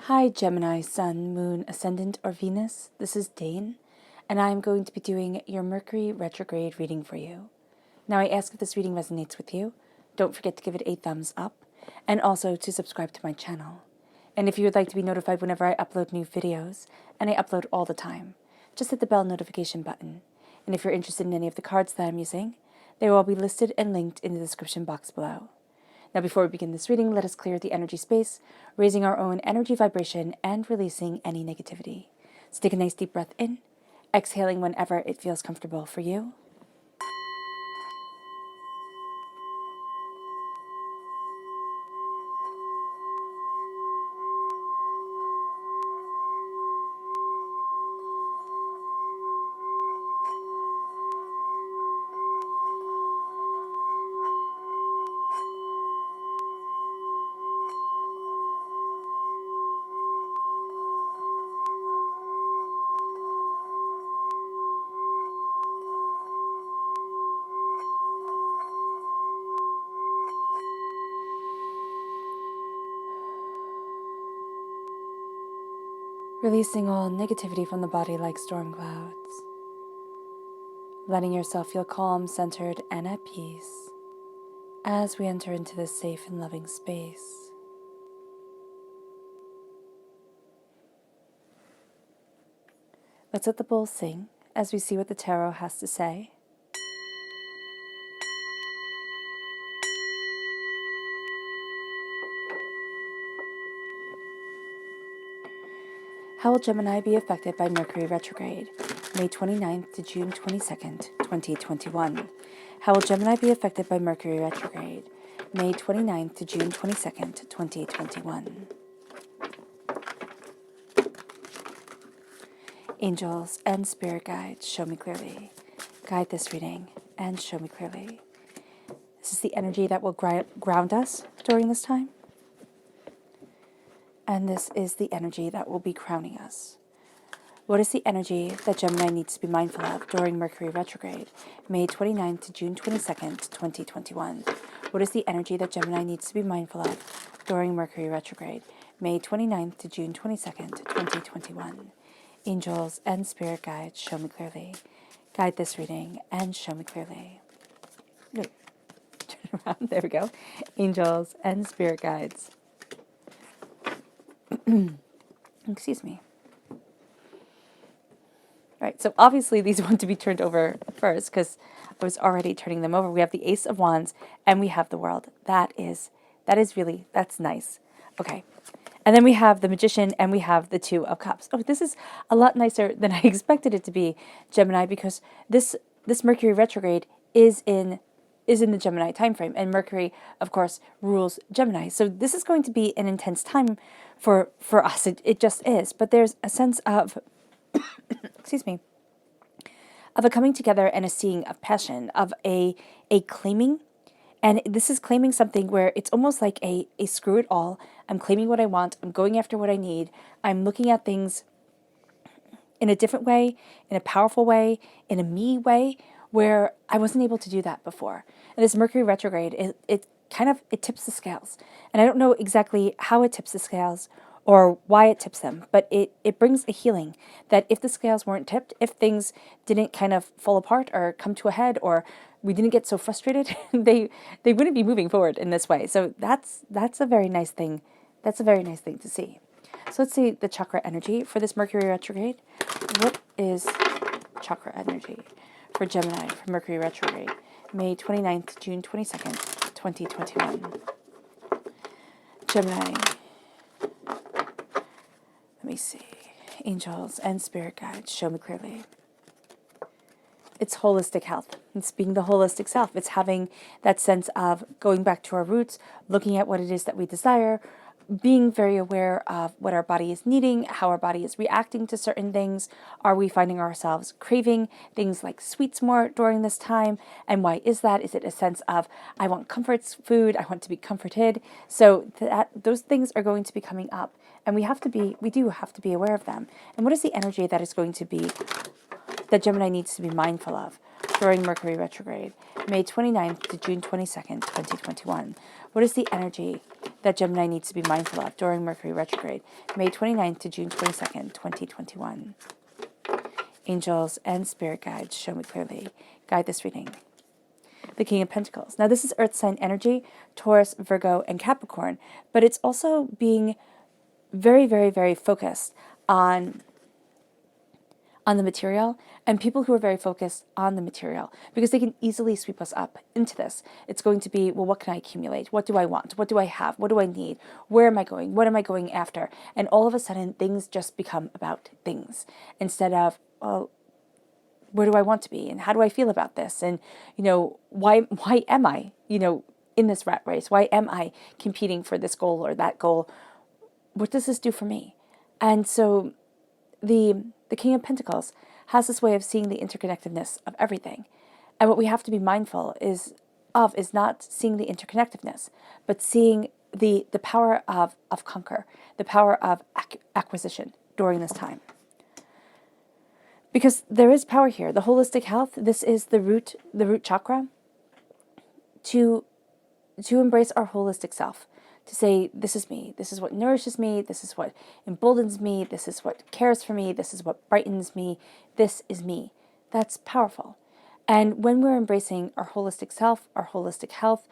Hi Gemini, Sun, Moon, Ascendant, or Venus. This is Dane, and I'm going to be doing your Mercury Retrograde reading for you. Now I ask if this reading resonates with you. Don't forget to give it a thumbs up, and also to subscribe to my channel. And if you would like to be notified whenever I upload new videos, and I upload all the time, just hit the bell notification button. And if you're interested in any of the cards that I'm using, they will all be listed and linked in the description box below. Now, before we begin this reading, let us clear the energy space, raising our own energy vibration and releasing any negativity. So take a nice deep breath in, exhaling whenever it feels comfortable for you. Releasing all negativity from the body like storm clouds. Letting yourself feel calm, centered, and at peace as we enter into this safe and loving space. Let's let the bowl sing as we see what the tarot has to say. How will Gemini be affected by Mercury Retrograde, May 29th to June 22nd, 2021? How will Gemini be affected by Mercury Retrograde, May 29th to June 22nd, 2021? Angels and spirit guides, show me clearly. Guide this reading and show me clearly. This is the energy that will ground us during this time. And this is the energy that will be crowning us. What is the energy that Gemini needs to be mindful of during Mercury Retrograde, May 29th to June 22nd, 2021? What is the energy that Gemini needs to be mindful of during Mercury Retrograde, May 29th to June 22nd, 2021? Angels and spirit guides, show me clearly. Guide this reading and show me clearly. No, turn around, there we go. Angels and spirit guides. Excuse me. All right, so obviously these want to be turned over first because I was already turning them over. We have the Ace of Wands and we have the World. That is really, that's nice. Okay. And then we have the Magician and we have the Two of Cups. Oh, this is a lot nicer than I expected it to be, Gemini, because this Mercury retrograde is in the Gemini time frame, and Mercury, of course, rules Gemini. So this is going to be an intense time for us. It just is. But there's a sense of, excuse me, of a coming together and a seeing of passion, of a claiming. And this is claiming something where it's almost like a screw it all. I'm claiming what I want. I'm going after what I need. I'm looking at things in a different way, in a powerful way, in a me way, where I wasn't able to do that before. And this Mercury retrograde, it tips the scales. And I don't know exactly how it tips the scales or why it tips them, but it brings a healing that if the scales weren't tipped, if things didn't kind of fall apart or come to a head, or we didn't get so frustrated, they wouldn't be moving forward in this way. So that's a very nice thing. That's a very nice thing to see. So let's see the chakra energy for this Mercury retrograde. What is chakra energy for Gemini for Mercury retrograde, May 29th, June 22nd, 2021? Gemini. Let me see. Angels and spirit guides, show me clearly. It's holistic health. It's being the holistic self. It's having that sense of going back to our roots, looking at what it is that we desire, being very aware of what our body is needing, how our body is reacting to certain things. Are we finding ourselves craving things like sweets more during this time? And why is that? Is it a sense of, I want comfort food, I want to be comforted? So those things are going to be coming up. And we do have to be aware of them. And what is the energy that is going to be, that Gemini needs to be mindful of during Mercury retrograde, May 29th to June 22nd, 2021? What is the energy that Gemini needs to be mindful of during Mercury retrograde, May 29th to June 22nd, 2021? Angels and spirit guides, show me clearly. Guide this reading. The King of Pentacles. Now, this is Earth sign energy, Taurus, Virgo, and Capricorn, but it's also being very, very, very focused on the material, and people who are very focused on the material, because they can easily sweep us up into this. It's going to be, well, what can I accumulate? What do I want? What do I have? What do I need? Where am I going? What am I going after? And all of a sudden, things just become about things instead of, well, where do I want to be? And how do I feel about this? And, why am I, in this rat race? Why am I competing for this goal or that goal? What does this do for me? And so the King of Pentacles has this way of seeing the interconnectedness of everything. And what we have to be mindful is not seeing the interconnectedness, but seeing the power of conquer, the power of acquisition during this time. Because there is power here. The holistic health, this is the root chakra, to embrace our holistic self. To say, this is me, this is what nourishes me, this is what emboldens me, this is what cares for me, this is what brightens me, this is me. That's powerful. And when we're embracing our holistic self, our holistic health,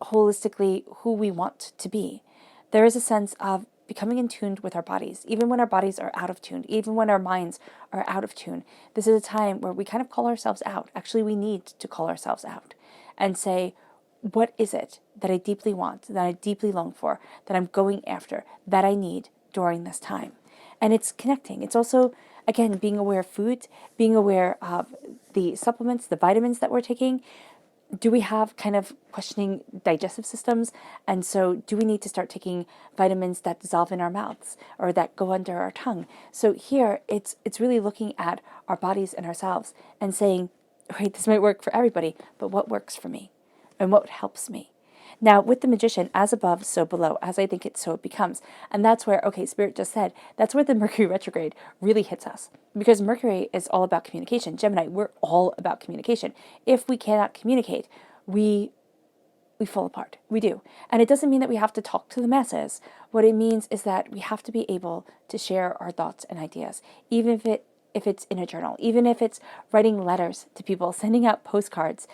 holistically who we want to be, there is a sense of becoming in tune with our bodies, even when our bodies are out of tune, even when our minds are out of tune. This is a time where we kind of call ourselves out. Actually, we need to call ourselves out and say, what is it that I deeply want, that I deeply long for, that I'm going after, that I need during this time? And it's connecting. It's also, again, being aware of food, being aware of the supplements, the vitamins that we're taking. Do we have kind of questioning digestive systems? And so do we need to start taking vitamins that dissolve in our mouths or that go under our tongue? So here, it's really looking at our bodies and ourselves and saying, right, this might work for everybody, but what works for me? And what helps me? Now, with the Magician, as above, so below. As I think it, so it becomes. And that's where, okay, Spirit just said, that's where the Mercury retrograde really hits us. Because Mercury is all about communication. Gemini, we're all about communication. If we cannot communicate, we fall apart. We do. And it doesn't mean that we have to talk to the masses. What it means is that we have to be able to share our thoughts and ideas, even if it's in a journal, even if it's writing letters to people, sending out postcards,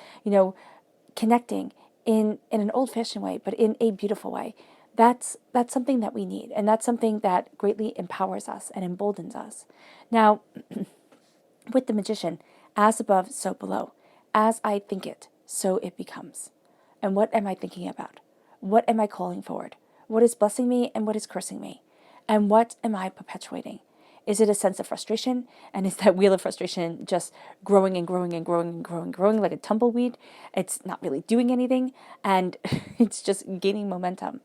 connecting in an old-fashioned way, but in a beautiful way. That's something that we need, and that's something that greatly empowers us and emboldens us. Now, with the Magician, as above, so below. As I think it, so it becomes. And what am I thinking about? What am I calling forward? What is blessing me and what is cursing me? And what am I perpetuating? Is it a sense of frustration? And is that wheel of frustration just growing and growing and growing and growing and growing like a tumbleweed? It's not really doing anything, and it's just gaining momentum.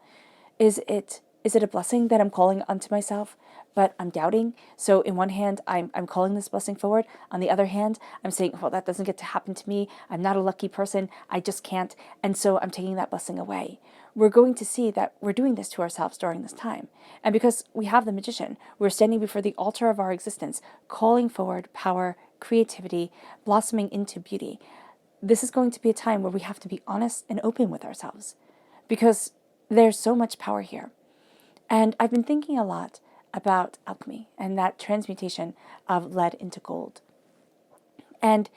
Is it a blessing that I'm calling unto myself, but I'm doubting? So in one hand, I'm calling this blessing forward. On the other hand, I'm saying, well, that doesn't get to happen to me. I'm not a lucky person. I just can't. And so I'm taking that blessing away. We're going to see that we're doing this to ourselves during this time. And because we have the Magician, we're standing before the altar of our existence, calling forward power, creativity, blossoming into beauty. This is going to be a time where we have to be honest and open with ourselves, because there's so much power here. And I've been thinking a lot about alchemy and that transmutation of lead into gold. And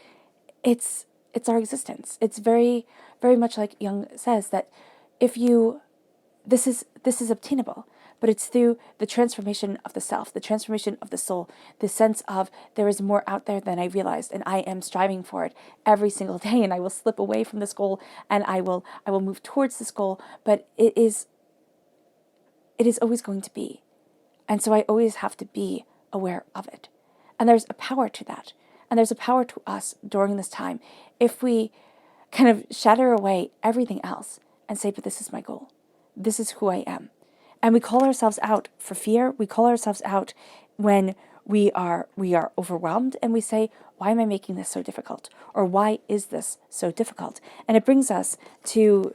it's our existence. It's very, very much like Jung says, that this is obtainable, but it's through the transformation of the self, the transformation of the soul, the sense of there is more out there than I realized, and I am striving for it every single day, and I will slip away from this goal, and I will move towards this goal, but it is always going to be. And so I always have to be aware of it. And there's a power to that. And there's a power to us during this time if we kind of shatter away everything else and say, but this is my goal. This is who I am. And we call ourselves out for fear. We call ourselves out when we are overwhelmed, and we say, why am I making this so difficult? Or why is this so difficult? And it brings us to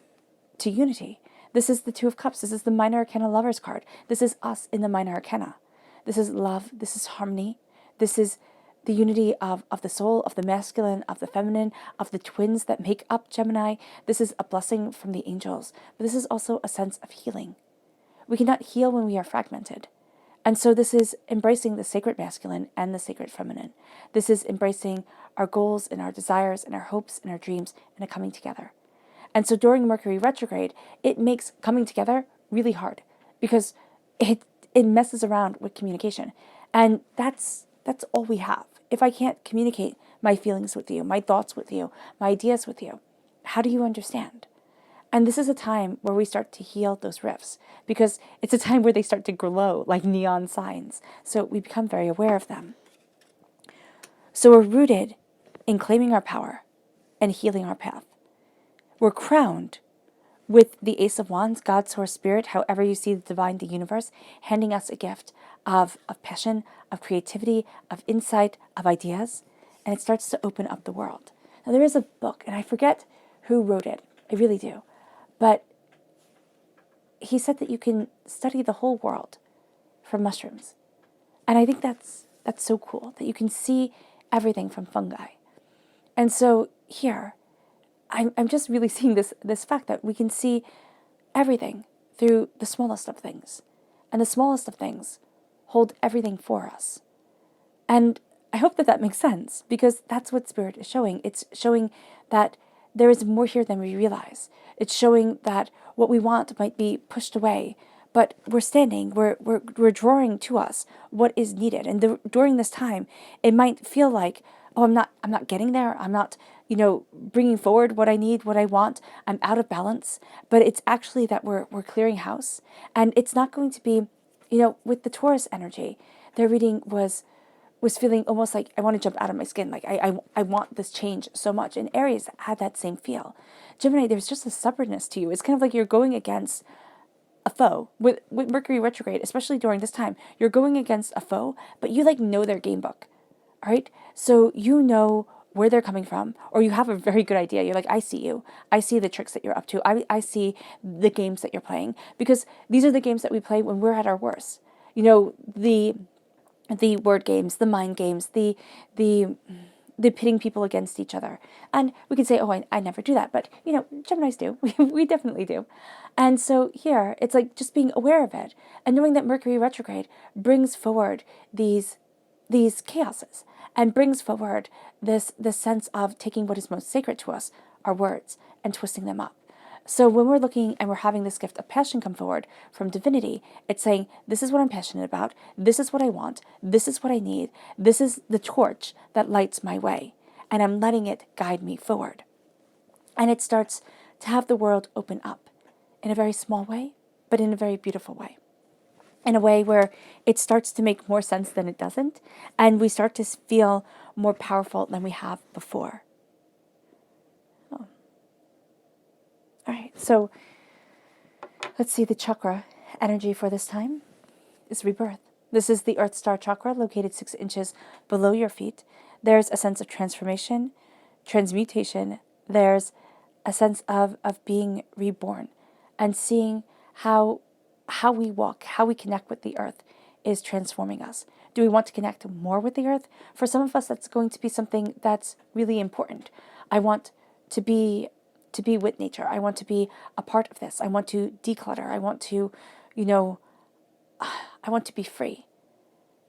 unity. This is the Two of Cups. This is the Minor Arcana Lover's card. This is us in the Minor Arcana. This is love. This is harmony. This is the unity of the soul, of the masculine, of the feminine, of the twins that make up Gemini. This is a blessing from the angels, but this is also a sense of healing. We cannot heal when we are fragmented. And so this is embracing the sacred masculine and the sacred feminine. This is embracing our goals and our desires and our hopes and our dreams and a coming together. And so during Mercury retrograde, it makes coming together really hard because it messes around with communication. And that's all we have. If I can't communicate my feelings with you, my thoughts with you, my ideas with you, how do you understand? And this is a time where we start to heal those rifts because it's a time where they start to glow like neon signs. So we become very aware of them. So we're rooted in claiming our power and healing our path. We're crowned with the Ace of Wands, God, Source, Spirit, however you see the divine, the universe, handing us a gift of passion, of creativity, of insight, of ideas, and it starts to open up the world. Now there is a book, and I forget who wrote it. I really do. But he said that you can study the whole world from mushrooms. And I think that's so cool, that you can see everything from fungi. And so here, I'm just really seeing this fact that we can see everything through the smallest of things. And the smallest of things hold everything for us. And I hope that makes sense, because that's what Spirit is showing. It's showing that there is more here than we realize. It's showing that what we want might be pushed away, but we're standing, we're drawing to us what is needed. And during this time, it might feel like, oh, I'm not getting there. I'm not, bringing forward what I need, what I want. I'm out of balance. But it's actually that we're clearing house. And it's not going to be, with the Taurus energy, their reading was feeling almost like I want to jump out of my skin. Like I want this change so much. And Aries had that same feel. Gemini, there's just a stubbornness to you. It's kind of like you're going against a foe. With Mercury retrograde, especially during this time, you're going against a foe, but you know their game book. All right? So you know where they're coming from, or you have a very good idea. You're like, I see you. I see the tricks that you're up to. I see the games that you're playing, because these are the games that we play when we're at our worst. The word games, the mind games, the pitting people against each other. And we could say, oh, I never do that. But, Geminis do. We definitely do. And so here, it's like just being aware of it and knowing that Mercury retrograde brings forward these chaoses and brings forward this sense of taking what is most sacred to us, our words, and twisting them up. So when we're looking and we're having this gift of passion come forward from divinity, it's saying, this is what I'm passionate about. This is what I want. This is what I need. This is the torch that lights my way. And I'm letting it guide me forward. And it starts to have the world open up in a very small way, but in a very beautiful way. In a way where it starts to make more sense than it doesn't. And we start to feel more powerful than we have before. All right, so let's see, the chakra energy for this time is rebirth. This is the Earth Star chakra located 6 inches below your feet. There's a sense of transformation, transmutation. There's a sense of being reborn and seeing how we walk, how we connect with the earth is transforming us. Do we want to connect more with the earth? For some of us, that's going to be something that's really important. I want to be with nature. I want to be a part of this. I want to declutter. I want to, I want to be free.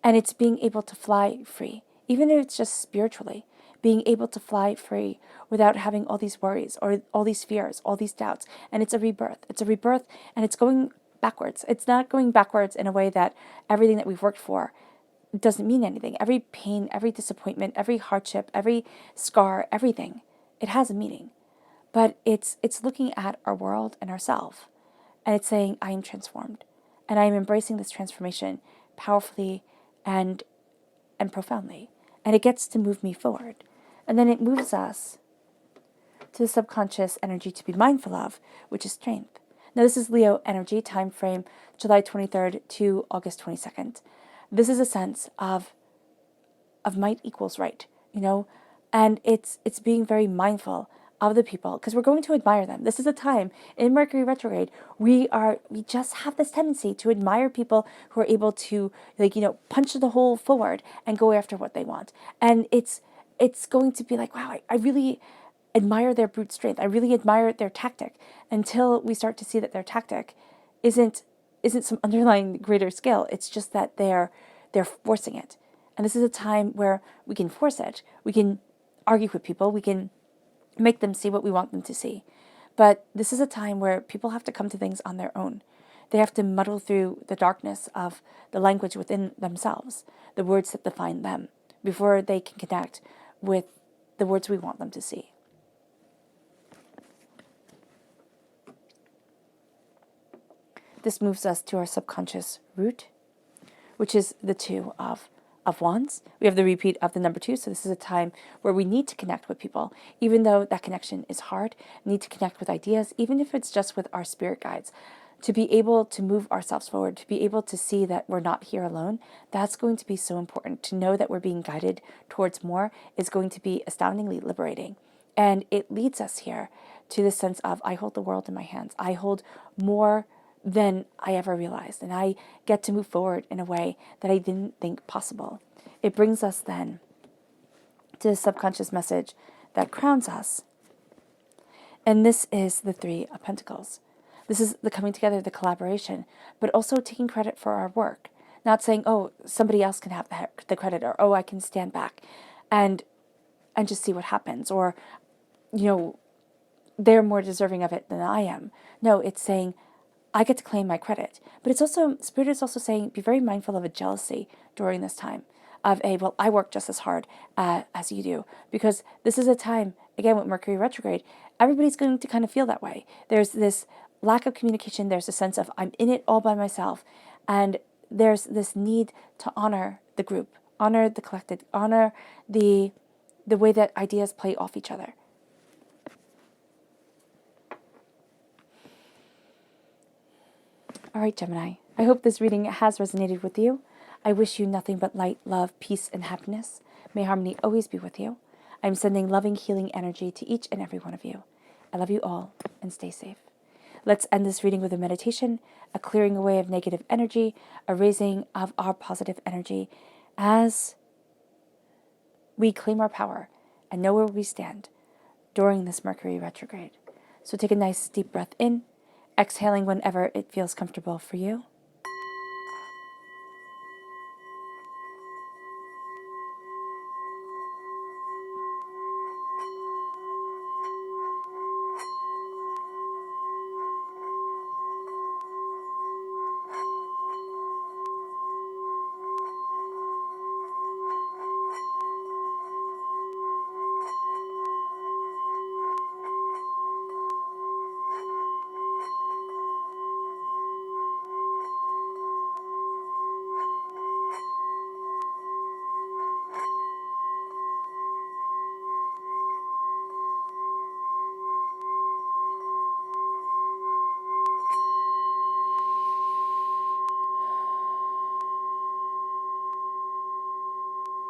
And it's being able to fly free, even if it's just spiritually, being able to fly free without having all these worries or all these fears, all these doubts. And it's a rebirth. It's a rebirth, and it's going backwards. It's not going backwards in a way that everything that we've worked for doesn't mean anything. Every pain, every disappointment, every hardship, every scar, everything, it has a meaning. But it's looking at our world and ourselves, and it's saying, I am transformed, and I am embracing this transformation powerfully and profoundly, and it gets to move me forward. And then it moves us to the subconscious energy to be mindful of, which is strength. Now this is Leo energy, time frame July 23rd to August 22nd. This is a sense of might equals right, and it's being very mindful of the people, because we're going to admire them. This is a time in Mercury retrograde, we just have this tendency to admire people who are able to, like, punch the hole forward and go after what they want. And it's going to be like, wow, I really admire their brute strength. I really admire their tactic, until we start to see that their tactic isn't some underlying greater skill. It's just that they're forcing it. And this is a time where we can force it. We can argue with people. We can make them see what we want them to see. But this is a time where people have to come to things on their own. They have to muddle through the darkness of the language within themselves, the words that define them, before they can connect with the words we want them to see. This moves us to our subconscious root, which is the Two of Wands. We have the repeat of the number 2, so this is a time where we need to connect with people, even though that connection is hard. Need to connect with ideas, even if it's just with our spirit guides, to be able to move ourselves forward, to be able to see that we're not here alone. That's going to be so important. To know that we're being guided towards more is going to be astoundingly liberating. And it leads us here to the sense of, I hold the world in my hands. I hold more than I ever realized, and I get to move forward in a way that I didn't think possible. It brings us then to the subconscious message that crowns us. And this is the Three of Pentacles. This is the coming together, the collaboration, but also taking credit for our work. Not saying, oh, somebody else can have the credit, or, oh, I can stand back and just see what happens, or, they're more deserving of it than I am. No, it's saying, I get to claim my credit. But it's also, Spirit is also saying, be very mindful of a jealousy during this time. Of well, I work just as hard as you do. Because this is a time, again, with Mercury retrograde, everybody's going to kind of feel that way. There's this lack of communication. There's a sense of, I'm in it all by myself. And there's this need to honor the group, honor the collected, honor the way that ideas play off each other. All right, Gemini, I hope this reading has resonated with you. I wish you nothing but light, love, peace, and happiness. May harmony always be with you. I'm sending loving, healing energy to each and every one of you. I love you all, and stay safe. Let's end this reading with a meditation, a clearing away of negative energy, a raising of our positive energy as we claim our power and know where we stand during this Mercury retrograde. So take a nice deep breath in, exhaling whenever it feels comfortable for you.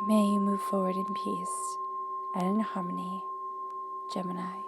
May you move forward in peace and in harmony, Gemini.